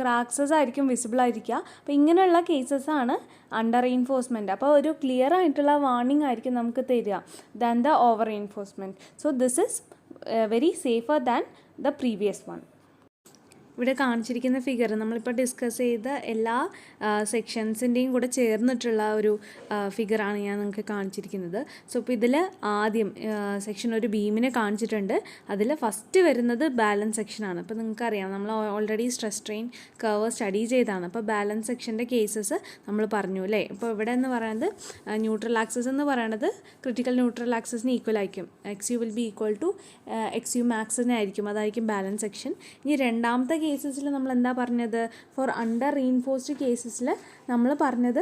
ക്രാക്സസ് ആയിരിക്കും വിസിബിൾ ആയിരിക്കുക. അപ്പോൾ ഇങ്ങനെയുള്ള കേസസാണ് അണ്ടർ റീഇൻഫോഴ്സ്മെൻറ്റ്. അപ്പോൾ ഒരു ക്ലിയർ ആയിട്ടുള്ള വാർണിംഗ് ആയിരിക്കും നമുക്ക് തരിക than the over reinforcement. So this is very safer than the previous one. ഇവിടെ കാണിച്ചിരിക്കുന്ന ഫിഗർ നമ്മളിപ്പോൾ ഡിസ്കസ് ചെയ്ത എല്ലാ സെക്ഷൻസിൻ്റെയും കൂടെ ചേർന്നിട്ടുള്ള ഒരു ഫിഗറാണ് ഞാൻ നിങ്ങൾക്ക് കാണിച്ചിരിക്കുന്നത്. സോ ഇപ്പോൾ ഇതിൽ ആദ്യം സെക്ഷൻ ഒരു ബീമിനെ കാണിച്ചിട്ടുണ്ട്. അതിൽ ഫസ്റ്റ് വരുന്നത് ബാലൻസ് സെക്ഷനാണ്. അപ്പോൾ നിങ്ങൾക്കറിയാം, നമ്മൾ already stress strain curve study ചെയ്താണ്. അപ്പോൾ ബാലൻസ് സെക്ഷൻ്റെ കേസസ് നമ്മൾ പറഞ്ഞു അല്ലേ. ഇപ്പോൾ ഇവിടെ എന്ന് പറയുന്നത് ന്യൂട്രൽ ആക്സസ് എന്ന് പറയുന്നത് ക്രിട്ടിക്കൽ ന്യൂട്രൽ ആക്സസിന് ഈക്വൽ ആയിരിക്കും. XU will be equal to XU മാക്സിന് ആയിരിക്കും. അതായിരിക്കും ബാലൻസ് സെക്ഷൻ. ഇനി രണ്ടാമത്തെ കേസസിൽ നമ്മൾ എന്താ പറഞ്ഞത്? ഫോർ അണ്ടർ റീഇൻഫോഴ്സ്ഡ് കേസസിൽ നമ്മൾ പറഞ്ഞത്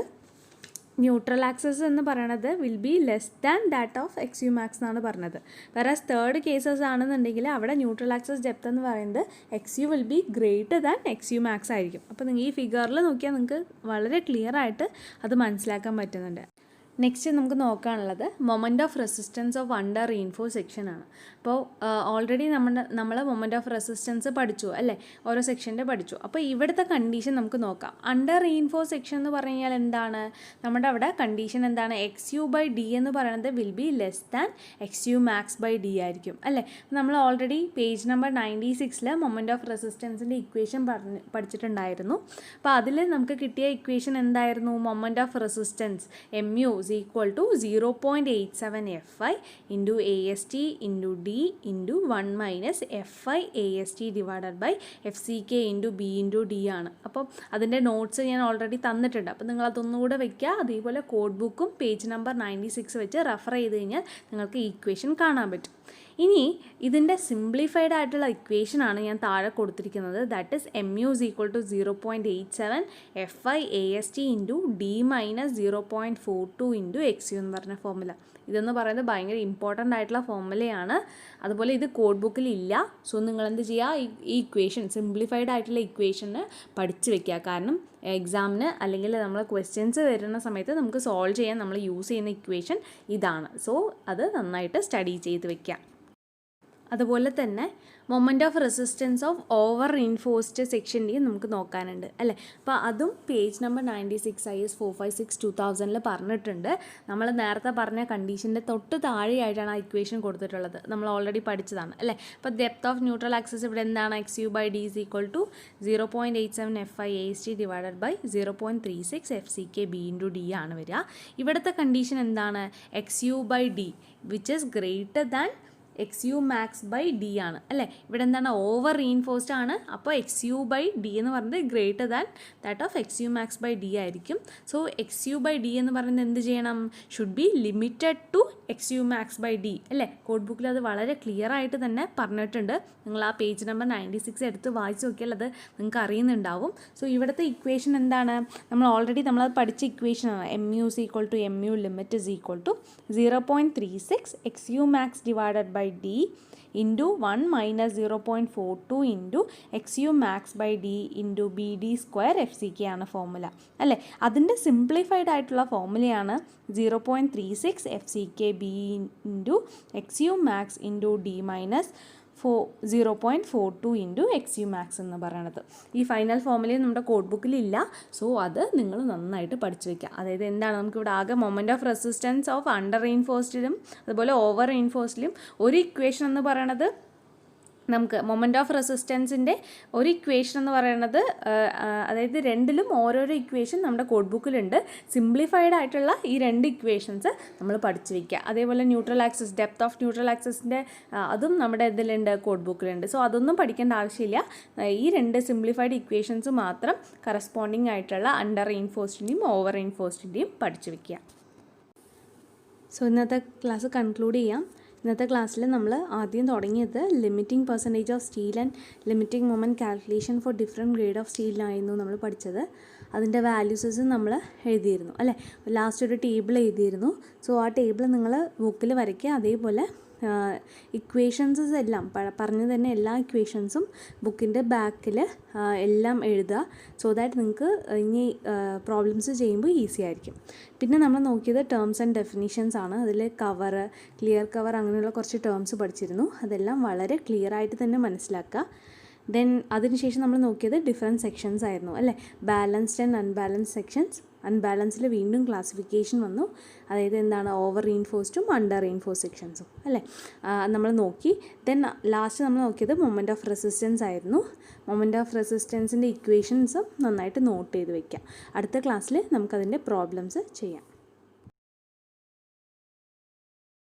ന്യൂട്രൽ ആക്സസ് എന്ന് പറയണത് will be less than that of XU max എന്നാണ് പറഞ്ഞത്. വേറാസ് തേർഡ് കേസസ് ആണെന്നുണ്ടെങ്കിൽ അവിടെ ന്യൂട്രൽ ആക്സസ് ഡെപ്ത് എന്ന് പറയുന്നത് XU will be greater than XU max ആയിരിക്കും. അപ്പോൾ നിങ്ങൾ ഈ ഫിഗറിൽ നോക്കിയാൽ നിങ്ങൾക്ക് വളരെ ക്ലിയർ ആയിട്ട് അത് മനസ്സിലാക്കാൻ പറ്റുന്നുണ്ട്. നെക്സ്റ്റ് നമുക്ക് നോക്കാനുള്ളത് moment of resistance of under reinforce സെക്ഷനാണ്. അപ്പോൾ ഓൾറെഡി നമ്മൾ മൊമെൻറ്റ് ഓഫ് റെസിസ്റ്റൻസ് പഠിച്ചു അല്ലേ, ഓരോ സെക്ഷൻ്റെ പഠിച്ചു. അപ്പോൾ ഇവിടുത്തെ കണ്ടീഷൻ നമുക്ക് നോക്കാം. അണ്ടർ റീഇൻഫോഴ്സ് സെക്ഷൻ എന്ന് പറഞ്ഞു കഴിഞ്ഞാൽ എന്താണ്? നമ്മുടെ അവിടെ കണ്ടീഷൻ എന്താണ്? XU/D എന്ന് പറയുന്നത് will be less than XU max by D ആയിരിക്കും അല്ലേ. നമ്മൾ already page number 96 moment of റെസിസ്റ്റൻസിൻ്റെ ഇക്വേഷൻ പഠിച്ചിട്ടുണ്ടായിരുന്നു. അപ്പോൾ അതിൽ നമുക്ക് കിട്ടിയ ഇക്വേഷൻ എന്തായിരുന്നു? Moment of resistance MU equal to 0.87 Fi into AST into D into 1 minus Fi AST divided by FCK into B into D ആണ്. അപ്പോൾ അതിൻ്റെ നോട്ട്സ് ഞാൻ ഓൾറെഡി തന്നിട്ടുണ്ട്. അപ്പോൾ നിങ്ങൾ അതൊന്നുകൂടെ വയ്ക്കുക. അതേപോലെ കോഡ് ബുക്കും പേജ് നമ്പർ 96 വെച്ച് റെഫർ ചെയ്ത് കഴിഞ്ഞാൽ നിങ്ങൾക്ക് ഈ ഇക്വേഷൻ കാണാൻ പറ്റും. ഇനി ഇതിൻ്റെ സിംപ്ലിഫൈഡ് ആയിട്ടുള്ള ഇക്വേഷനാണ് ഞാൻ താഴെ കൊടുത്തിരിക്കുന്നത്. That is MU is equal to 0.87 Fi AST into D minus 0.42 into XU എന്ന് പറഞ്ഞ ഫോർമുല. ഇതെന്ന് പറയുന്നത് ഭയങ്കര ഇമ്പോർട്ടൻ്റ് ആയിട്ടുള്ള ഫോർമുലയാണ്. അതുപോലെ ഇത് കോഡ് ബുക്കിൽ ഇല്ല. സോ നിങ്ങൾ എന്ത് ചെയ്യുക? ഈ ഇക്വേഷൻ സിംപ്ലിഫൈഡ് ആയിട്ടുള്ള ഇക്വേഷന് പഠിച്ച് വെക്കുക. കാരണം എക്സാമിന് അല്ലെങ്കിൽ നമ്മൾ ക്വസ്റ്റ്യൻസ് വരുന്ന സമയത്ത് നമുക്ക് സോൾവ് ചെയ്യാൻ നമ്മൾ യൂസ് ചെയ്യുന്ന ഇക്വേഷൻ ഇതാണ്. സോ അത് നന്നായിട്ട് സ്റ്റഡി ചെയ്ത് വെക്കുക. അതുപോലെ തന്നെ moment of resistance of over reinforced സെക്ഷൻ്റെയും നമുക്ക് നോക്കാനുണ്ട് അല്ലേ. അപ്പോൾ അതും പേജ് നമ്പർ 96 IS 456/2000 പറഞ്ഞിട്ടുണ്ട്. നമ്മൾ നേരത്തെ പറഞ്ഞ കണ്ടീഷൻ്റെ തൊട്ട് താഴെയായിട്ടാണ് ആ ഇക്വേഷൻ കൊടുത്തിട്ടുള്ളത്. നമ്മൾ ഓൾറെഡി പഠിച്ചതാണ് അല്ലേ. അപ്പോൾ ഡെപ്ത് ഓഫ് ന്യൂട്രൽ ആക്സസ് ഇവിടെ എന്താണ്? XU/D is equal to 0.87 Fi AST divided by 0.36 FCK B into D ആണ് വരിക. ഇവിടുത്തെ കണ്ടീഷൻ എന്താണ്? XU/D which is greater than XU max by D ആണ് അല്ലേ. ഇവിടെ എന്താണ്? ഓവർ റീഇൻഫോഴ്സ്ഡ് ആണ്. അപ്പോൾ XU/D എന്ന് പറയുന്നത് greater than that of XU max by D ആയിരിക്കും. സോ XU/D എന്ന് പറയുന്നത് എന്ത് ചെയ്യണം? Should be limited to XU max by D അല്ലേ. കോഡ് ബുക്കിൽ അത് വളരെ ക്ലിയർ ആയിട്ട് തന്നെ പറഞ്ഞിട്ടുണ്ട്. നിങ്ങൾ ആ പേജ് നമ്പർ 96 എടുത്ത് വായിച്ച് നോക്കിയാൽ അത് നിങ്ങൾക്ക് അറിയുന്നുണ്ടാവും. സോ ഇവിടുത്തെ ഇക്വേഷൻ എന്താണ്? നമ്മൾ ഓൾറെഡി നമ്മളത് പഠിച്ച ഇക്വേഷനാണ്. MU is equal to MU limit is equal to 0.36 XU max divided by d into 1 minus 0.42 into XU_max/d into BD² FCK ആണ് ഫോർമുല അല്ലേ. അതിൻ്റെ സിംപ്ലിഫൈഡ് ആയിട്ടുള്ള ഫോർമുലയാണ് 0.36 FCK/B into XU_max into D minus 0.42 into XU_max എന്ന് പറയണത്. ഈ final ഫോർമുലയും നമ്മുടെ code ബുക്കിലില്ല. So അത് നിങ്ങൾ നന്നായിട്ട് പഠിച്ചു വയ്ക്കുക. അതായത് എന്താണ്, നമുക്കിവിടെ ആകെ moment of resistance of under റെയിൻഫോഴ്സ്ഡിലും അതുപോലെ ഓവർ റെയിൻഫോഴ്സ്ഡിലും ഒരു ഇക്വേഷൻ എന്ന് പറയണത്, നമുക്ക് മൊമെൻറ്റ് ഓഫ് റെസിസ്റ്റൻസിൻ്റെ ഒരു ഇക്വേഷൻ എന്ന് പറയുന്നത്, അതായത് രണ്ടിലും ഓരോരോ ഇക്വേഷൻ നമ്മുടെ കോഡ് ബുക്കിലുണ്ട്. സിംപ്ലിഫൈഡ് ആയിട്ടുള്ള ഈ 2 ഇക്വേഷൻസ് നമ്മൾ പഠിച്ചു വയ്ക്കുക. അതേപോലെ neutral axis, depth of neutral ആക്സിസിൻ്റെ അതും നമ്മുടെ ഇതിലുണ്ട്, കോഡ് ബുക്കിലുണ്ട്. സോ അതൊന്നും പഠിക്കേണ്ട ആവശ്യമില്ല. ഈ 2 സിംപ്ലിഫൈഡ് ഇക്വേഷൻസ് മാത്രം കറസ്പോണ്ടിങ് ആയിട്ടുള്ള അണ്ടർ റെയിൻഫോഴ്സ്ഡിൻ്റെയും ഓവർ റെയിൻഫോഴ്സ്ഡിൻ്റെയും പഠിച്ചു വയ്ക്കുക. സോ ഇന്നത്തെ ക്ലാസ് കൺക്ലൂഡ് ചെയ്യാം. ഇന്നത്തെ ക്ലാസ്സിൽ നമ്മൾ ആദ്യം തുടങ്ങിയത് limiting percentage of steel and limiting moment calculation for different grade of സ്റ്റീലിനായിരുന്നു നമ്മൾ പഠിച്ചത്. അതിൻ്റെ വാല്യൂസസ് നമ്മൾ എഴുതിയിരുന്നു അല്ലേ. ലാസ്റ്റ് ഒരു ടേബിൾ എഴുതിയിരുന്നു. സോ ആ ടേബിൾ നിങ്ങൾ ബുക്കിൽ വരയ്ക്കുക. അതേപോലെ ഇക്വേഷൻസ് എല്ലാം പറഞ്ഞു തന്നെ എല്ലാ ഇക്വേഷൻസും ബുക്കിൻ്റെ ബാക്കിൽ എല്ലാം എഴുതുക. സോ ദാറ്റ് നിങ്ങൾക്ക് ഇനി പ്രോബ്ലംസ് ചെയ്യുമ്പോൾ ഈസി ആയിരിക്കും. പിന്നെ നമ്മൾ നോക്കിയത് ടേംസ് ആൻഡ് ഡെഫിനിഷൻസ് ആണ്. അതിൽ കവർ, ക്ലിയർ കവർ അങ്ങനെയുള്ള കുറച്ച് ടേംസ് പഠിച്ചിരുന്നു. അതെല്ലാം വളരെ ക്ലിയർ ആയിട്ട് തന്നെ മനസ്സിലാക്കുക. ദെൻ അതിനുശേഷം നമ്മൾ നോക്കിയത് ഡിഫറെൻറ്റ് സെക്ഷൻസ് ആയിരുന്നു അല്ലേ. Balanced and unbalanced sections. അൺബാലൻസിൽ വീണ്ടും ക്ലാസിഫിക്കേഷൻ വന്നു. അതായത് എന്താണ്, ഓവർ റീൻഫോഴ്സ്ഡും അണ്ടർ റീൻഫോഴ്സ് സെക്ഷൻസും അല്ലേ നമ്മൾ നോക്കി. ദെൻ ലാസ്റ്റ് നമ്മൾ നോക്കിയത് മൊമെൻറ്റ് ഓഫ് റെസിസ്റ്റൻസ് ആയിരുന്നു. മൊമെൻറ്റ് ഓഫ് റെസിസ്റ്റൻസിൻ്റെ ഇക്വേഷൻസും നന്നായിട്ട് നോട്ട് ചെയ്ത് വയ്ക്കാം. അടുത്ത ക്ലാസ്സിൽ നമുക്കതിൻ്റെ പ്രോബ്ലംസ് ചെയ്യാം.